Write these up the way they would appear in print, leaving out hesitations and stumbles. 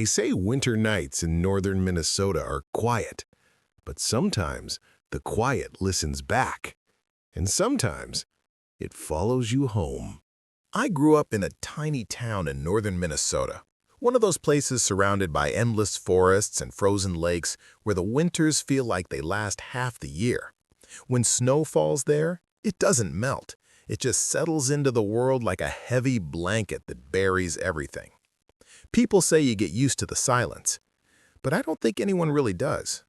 say winter nights in northern Minnesota are quiet, but sometimes the quiet listens back, and sometimes it follows you home. I grew up in a tiny town in northern Minnesota, one of those places surrounded by endless forests and frozen lakes where the winters feel like they last half the year. When snow falls there, it doesn't melt. It just settles into the world like a heavy blanket that buries everything. People say you get used to the silence, but I don't think anyone really does.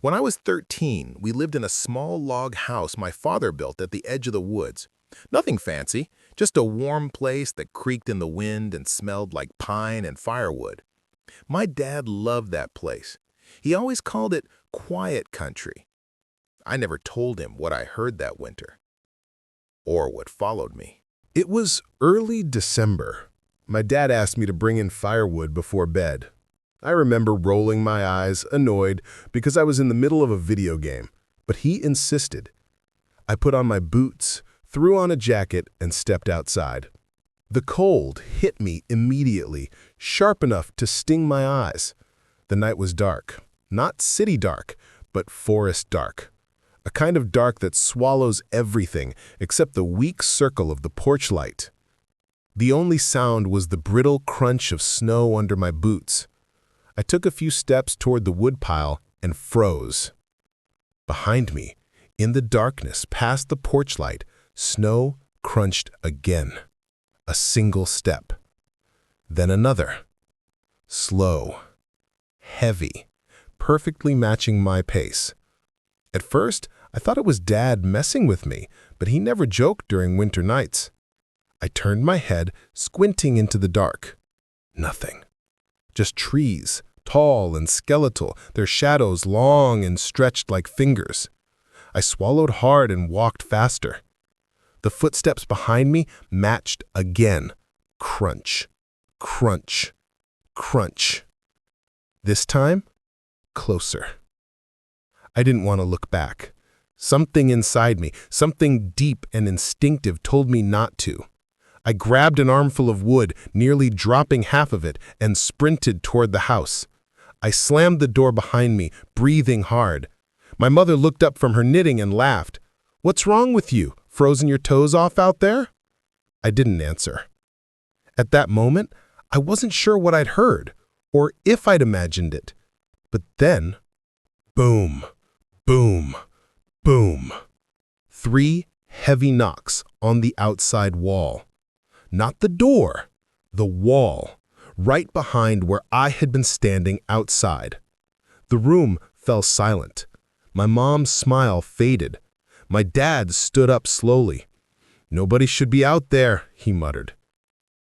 When I was 13, we lived in a small log house my father built at the edge of the woods. Nothing fancy, just a warm place that creaked in the wind and smelled like pine and firewood. My dad loved that place. He always called it quiet country. I never told him what I heard that winter, or what followed me. It was early December. My dad asked me to bring in firewood before bed. I remember rolling my eyes, annoyed, because I was in the middle of a video game, but he insisted. I put on my boots, threw on a jacket, and stepped outside. The cold hit me immediately, sharp enough to sting my eyes. The night was dark, not city dark, but forest dark. A kind of dark that swallows everything except the weak circle of the porch light. The only sound was the brittle crunch of snow under my boots. I took a few steps toward the woodpile and froze. Behind me, in the darkness past the porch light, snow crunched again. A single step. Then another. Slow. Heavy. Perfectly matching my pace. At first, I thought it was Dad messing with me, but he never joked during winter nights. I turned my head, squinting into the dark. Nothing. Just trees, tall and skeletal, their shadows long and stretched like fingers. I swallowed hard and walked faster. The footsteps behind me matched again. Crunch, crunch, crunch. This time, closer. I didn't want to look back. Something inside me, something deep and instinctive told me not to. I grabbed an armful of wood, nearly dropping half of it, and sprinted toward the house. I slammed the door behind me, breathing hard. My mother looked up from her knitting and laughed. "What's wrong with you? Frozen your toes off out there?" I didn't answer. At that moment, I wasn't sure what I'd heard, or if I'd imagined it. But then, boom, boom, boom. 3 heavy knocks on the outside wall. Not the door, the wall, right behind where I had been standing outside. The room fell silent. My mom's smile faded. My dad stood up slowly. "Nobody should be out there," he muttered.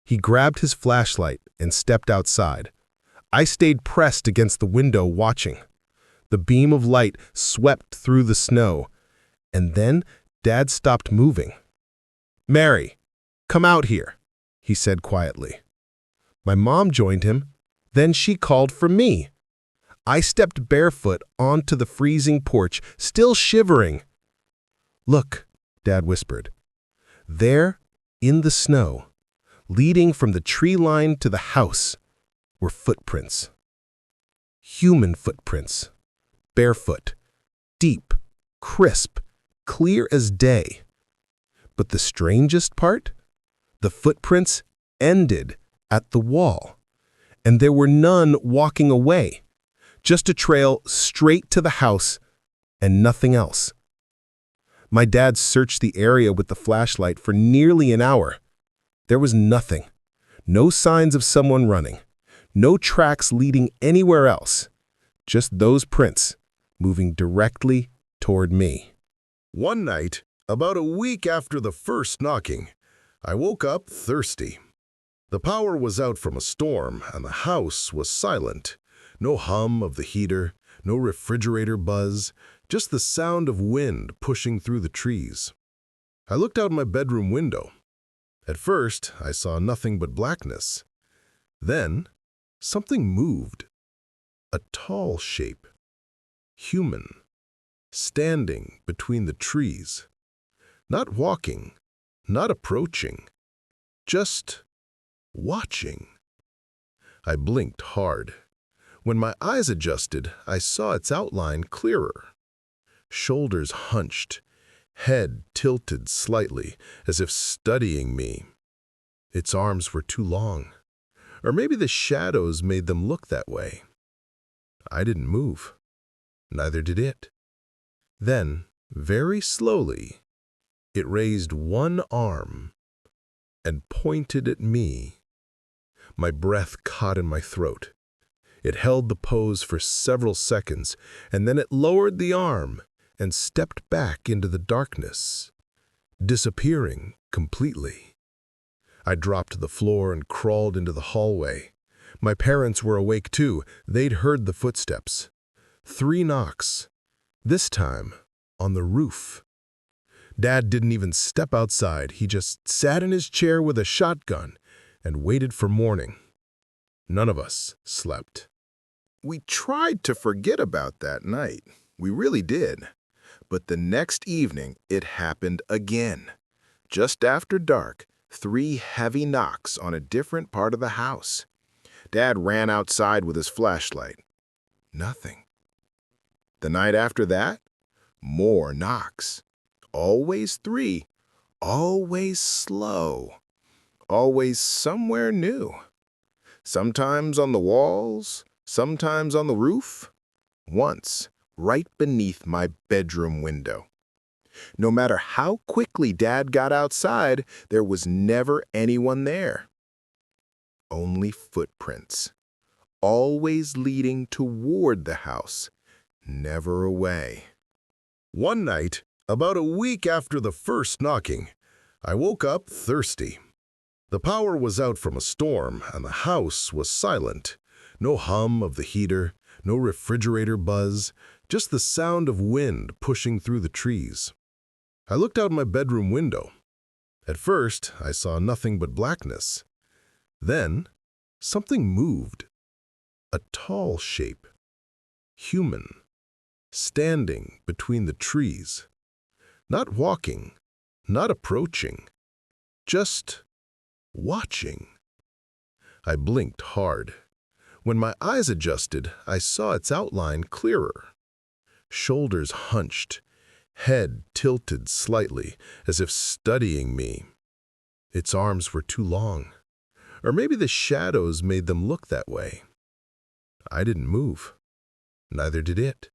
He grabbed his flashlight and stepped outside. I stayed pressed against the window watching. The beam of light swept through the snow, and then Dad stopped moving. "Mary, come out here," he said quietly. My mom joined him. Then she called for me. I stepped barefoot onto the freezing porch, still shivering. "Look," Dad whispered. There, in the snow, leading from the tree line to the house, were footprints. Human footprints. Barefoot. Deep. Crisp. Clear as day. But the strangest part? The footprints ended at the wall, and there were none walking away. Just a trail straight to the house and nothing else. My dad searched the area with the flashlight for nearly an hour. There was nothing. No signs of someone running. No tracks leading anywhere else. Just those prints moving directly toward me. One night, about a week after the first knocking, I woke up thirsty. The power was out from a storm, and the house was silent. No hum of the heater, no refrigerator buzz, just the sound of wind pushing through the trees. I looked out my bedroom window. At first, I saw nothing but blackness. Then, something moved. A tall shape. Human. Standing between the trees. Not walking, not approaching. Just watching. I blinked hard. When my eyes adjusted, I saw its outline clearer. Shoulders hunched, head tilted slightly, as if studying me. Its arms were too long, or maybe the shadows made them look that way. I didn't move. Neither did it. Then, very slowly, it raised one arm and pointed at me. My breath caught in my throat. It held the pose for several seconds, and then it lowered the arm and stepped back into the darkness, disappearing completely. I dropped to the floor and crawled into the hallway. My parents were awake too. They'd heard the footsteps. 3 knocks, this time on the roof. Dad didn't even step outside. He just sat in his chair with a shotgun and waited for morning. None of us slept. We tried to forget about that night. We really did. But the next evening, it happened again. Just after dark, 3 heavy knocks on a different part of the house. Dad ran outside with his flashlight. Nothing. The night after that, more knocks. Always 3. Always slow. Always somewhere new. Sometimes on the walls, sometimes on the roof. Once, right beneath my bedroom window. No matter how quickly Dad got outside, there was never anyone there. Only footprints, always leading toward the house, never away. One night, about a week after the first knocking, I woke up thirsty. The power was out from a storm, and the house was silent. No hum of the heater, no refrigerator buzz, just the sound of wind pushing through the trees. I looked out my bedroom window. At first, I saw nothing but blackness. Then, something moved. A tall shape. Human. Standing between the trees. Not walking, not approaching. Just watching. I blinked hard. When my eyes adjusted, I saw its outline clearer. Shoulders hunched, head tilted slightly, as if studying me. Its arms were too long, or maybe the shadows made them look that way. I didn't move. Neither did it.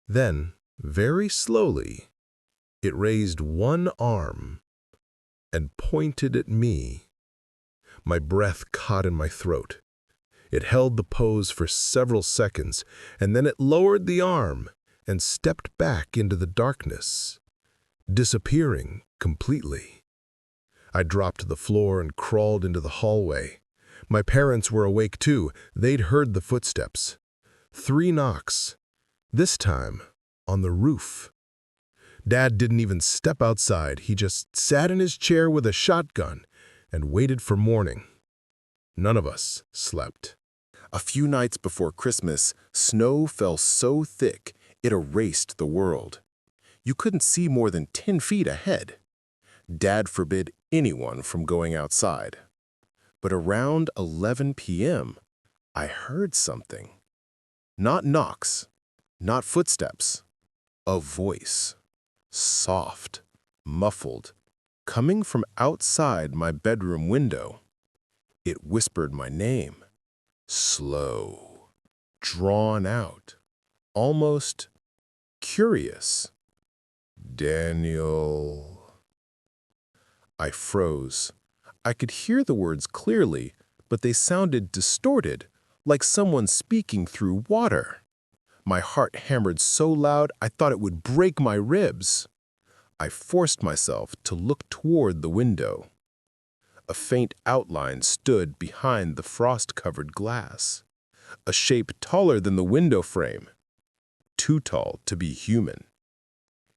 Then, very slowly, it raised one arm and pointed at me. My breath caught in my throat. It held the pose for several seconds, and then it lowered the arm and stepped back into the darkness, disappearing completely. I dropped to the floor and crawled into the hallway. My parents were awake too. They'd heard the footsteps. 3 knocks, this time on the roof. Dad didn't even step outside. He just sat in his chair with a shotgun and waited for morning. None of us slept. A few nights before Christmas, snow fell so thick it erased the world. You couldn't see more than 10 feet ahead. Dad forbid anyone from going outside. But around 11 p.m., I heard something. Not knocks, not footsteps. A voice. Soft, muffled, coming from outside my bedroom window. It whispered my name. Slow, drawn out, almost curious. Daniel. I froze. I could hear the words clearly, but they sounded distorted, like someone speaking through water. My heart hammered so loud I thought it would break my ribs. I forced myself to look toward the window. A faint outline stood behind the frost-covered glass, a shape taller than the window frame, too tall to be human.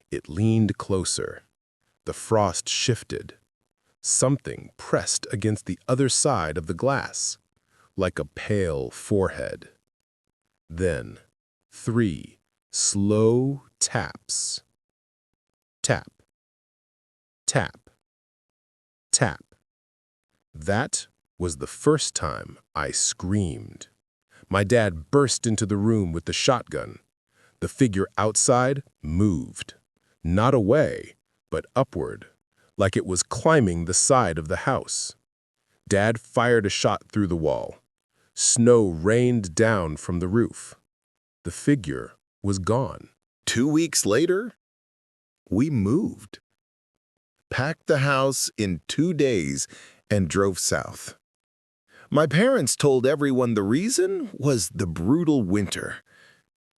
It leaned closer. The frost shifted. Something pressed against the other side of the glass, like a pale forehead. Then, 3 slow taps. Tap, tap, tap. That was the first time I screamed. My dad burst into the room with the shotgun. The figure outside moved, not away, but upward, like it was climbing the side of the house. Dad fired a shot through the wall. Snow rained down from the roof. The figure was gone. 2 weeks later, we moved, packed the house in 2 days, and drove south. My parents told everyone the reason was the brutal winter.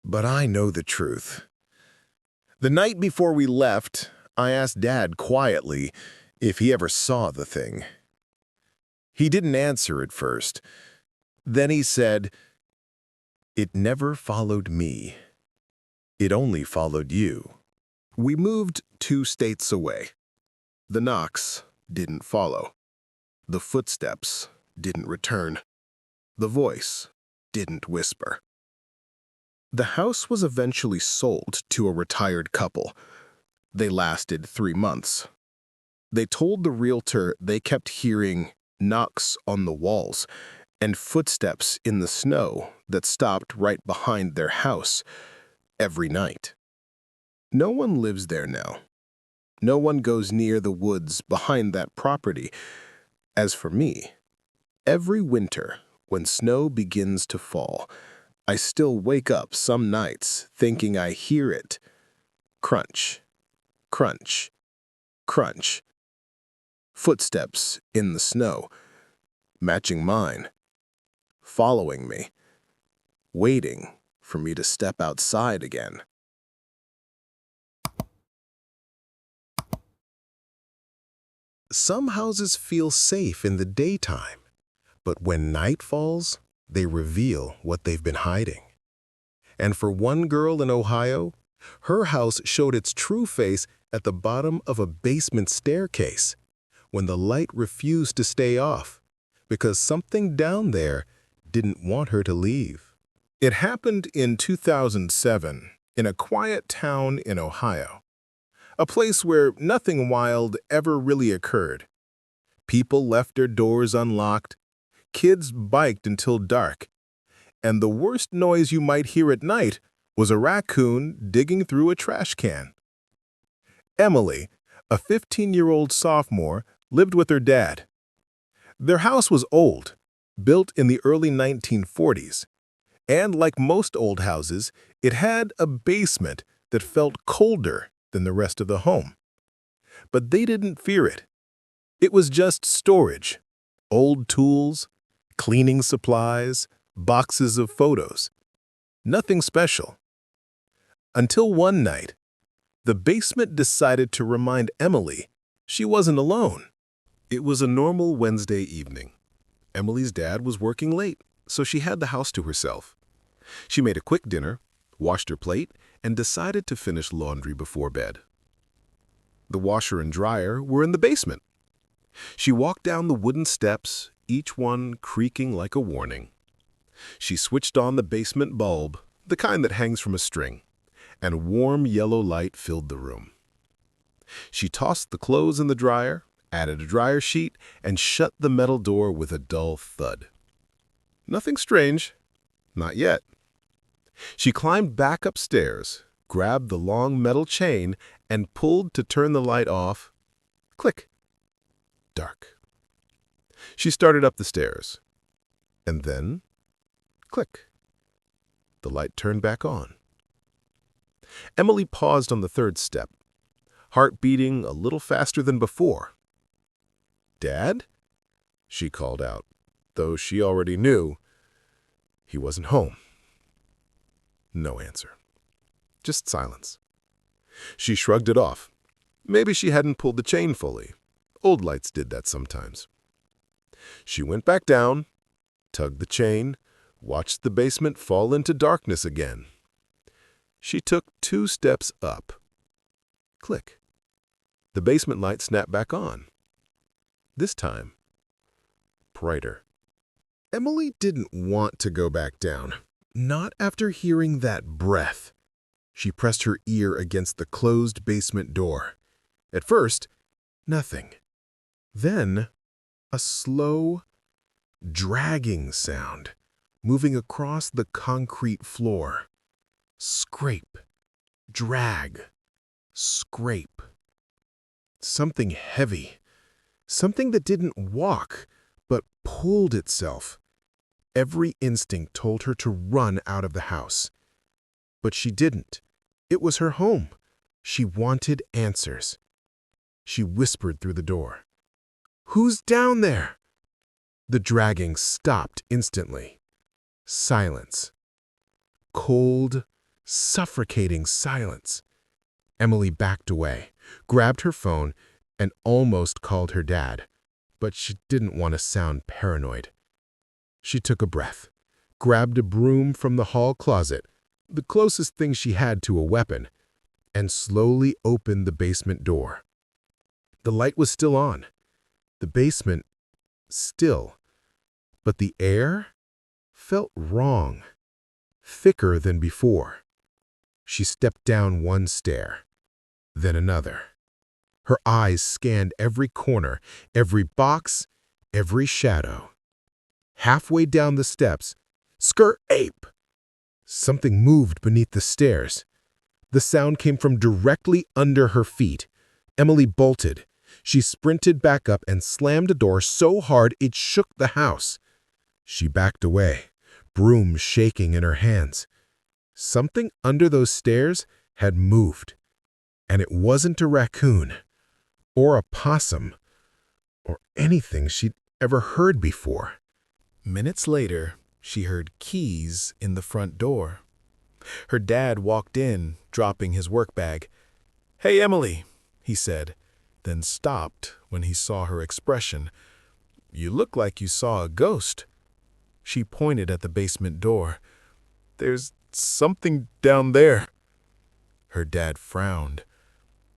But I know the truth. The night before we left, I asked Dad quietly if he ever saw the thing. He didn't answer at first. Then he said, "It never followed me. It only followed you." We moved 2 states away. The knocks didn't follow. The footsteps didn't return. The voice didn't whisper. The house was eventually sold to a retired couple. They lasted 3 months. They told the realtor they kept hearing knocks on the walls and footsteps in the snow that stopped right behind their house every night. No one lives there now. No one goes near the woods behind that property. As for me, every winter when snow begins to fall, I still wake up some nights thinking I hear it. Crunch, crunch, crunch. Footsteps in the snow, matching mine, following me, waiting for me to step outside again. Some houses feel safe in the daytime, but when night falls, they reveal what they've been hiding. And for one girl in Ohio, her house showed its true face at the bottom of a basement staircase when the light refused to stay off because something down there didn't want her to leave. It happened in 2007 in a quiet town in Ohio, a place where nothing wild ever really occurred. People left their doors unlocked, kids biked until dark, and the worst noise you might hear at night was a raccoon digging through a trash can. Emily, a 15-year-old sophomore, lived with her dad. Their house was old, built in the early 1940s, and like most old houses, it had a basement that felt colder than the rest of the home. But they didn't fear it. It was just storage, old tools, cleaning supplies, boxes of photos. Nothing special. Until one night, the basement decided to remind Emily she wasn't alone. It was a normal Wednesday evening. Emily's dad was working late, so she had the house to herself. She made a quick dinner, washed her plate, and decided to finish laundry before bed. The washer and dryer were in the basement. She walked down the wooden steps, each one creaking like a warning. She switched on the basement bulb, the kind that hangs from a string, and warm yellow light filled the room. She tossed the clothes in the dryer, added a dryer sheet, and shut the metal door with a dull thud. Nothing strange. Not yet. She climbed back upstairs, grabbed the long metal chain, and pulled to turn the light off. Click. Dark. She started up the stairs. And then, click. The light turned back on. Emily paused on the third step, heart beating a little faster than before. "Dad?" she called out, though she already knew he wasn't home. No answer. Just silence. She shrugged it off. Maybe she hadn't pulled the chain fully. Old lights did that sometimes. She went back down, tugged the chain, watched the basement fall into darkness again. She took 2 steps up. Click. The basement light snapped back on. This time, brighter. Emily didn't want to go back down, not after hearing that breath. She pressed her ear against the closed basement door. At first, nothing. Then, a slow, dragging sound, moving across the concrete floor. Scrape, drag, scrape. Something heavy, something that didn't walk, but pulled itself. Every instinct told her to run out of the house. But she didn't. It was her home. She wanted answers. She whispered through the door. "Who's down there?" The dragging stopped instantly. Silence. Cold, suffocating silence. Emily backed away, grabbed her phone, and almost called her dad, but she didn't want to sound paranoid. She took a breath, grabbed a broom from the hall closet, the closest thing she had to a weapon, and slowly opened the basement door. The light was still on. The basement still. But the air felt wrong, thicker than before. She stepped down one stair, then another. Her eyes scanned every corner, every box, every shadow. Halfway down the steps, skirt-ape! Something moved beneath the stairs. The sound came from directly under her feet. Emily bolted. She sprinted back up and slammed the door so hard it shook the house. She backed away, broom shaking in her hands. Something under those stairs had moved. And it wasn't a raccoon, or a possum, or anything she'd ever heard before. Minutes later, she heard keys in the front door. Her dad walked in, dropping his work bag. "Hey, Emily," he said, then stopped when he saw her expression. "You look like you saw a ghost." She pointed at the basement door. "There's something down there." Her dad frowned.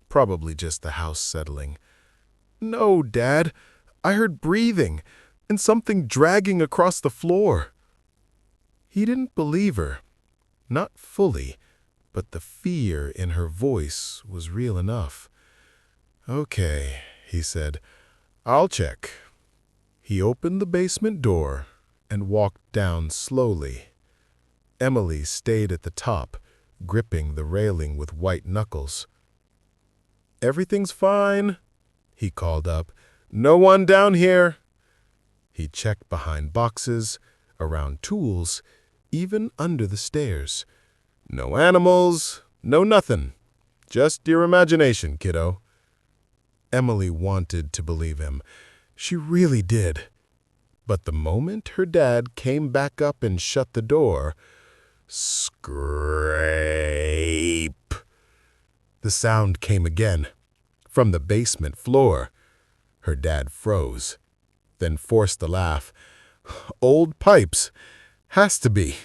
Probably just the house settling. "No, Dad. I heard breathing and something dragging across the floor." He didn't believe her. Not fully, but the fear in her voice was real enough. "Okay," he said. "I'll check." He opened the basement door and walked down slowly. Emily stayed at the top, gripping the railing with white knuckles. "Everything's fine," he called up. "No one down here." He checked behind boxes, around tools, even under the stairs. "No animals, no nothing. Just your imagination, kiddo." Emily wanted to believe him. She really did. But the moment her dad came back up and shut the door, scrape! The sound came again, from the basement floor. Her dad froze, then forced a laugh. "Old pipes. Has to be."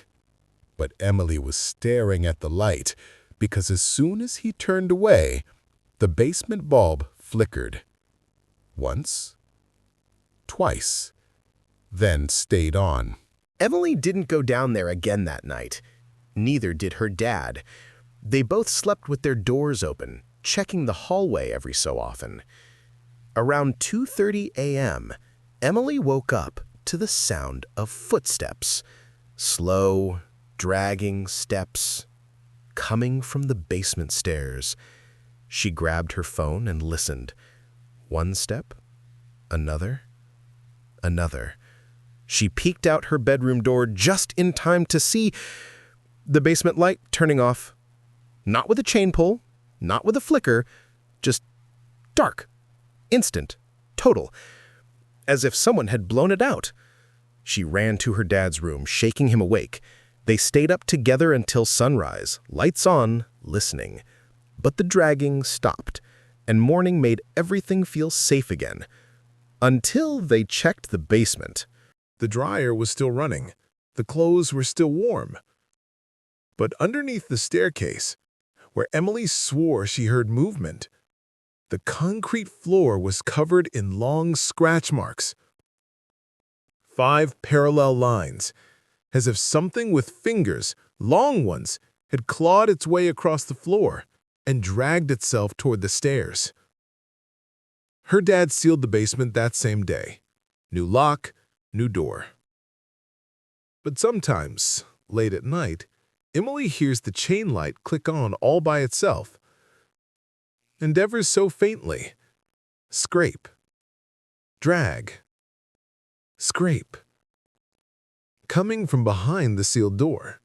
But Emily was staring at the light, because as soon as he turned away, the basement bulb flickered. Once, twice, then stayed on. Emily didn't go down there again that night. Neither did her dad. They both slept with their doors open, checking the hallway every so often. Around 2:30 a.m., Emily woke up to the sound of footsteps. Slow, dragging steps, coming from the basement stairs. She grabbed her phone and listened. One step, another, another. She peeked out her bedroom door just in time to see the basement light turning off. Not with a chain pull, not with a flicker, just dark, instant, total, as if someone had blown it out. She ran to her dad's room, shaking him awake. They stayed up together until sunrise, lights on, listening. But the dragging stopped, and morning made everything feel safe again. Until they checked the basement. The dryer was still running. The clothes were still warm. But underneath the staircase, where Emily swore she heard movement, the concrete floor was covered in long scratch marks. 5 parallel lines, as if something with fingers, long ones, had clawed its way across the floor and dragged itself toward the stairs. Her dad sealed the basement that same day. New lock, new door. But sometimes, late at night, Emily hears the chain light click on all by itself, and ever so faintly. Scrape. Drag. Scrape. Coming from behind the sealed door.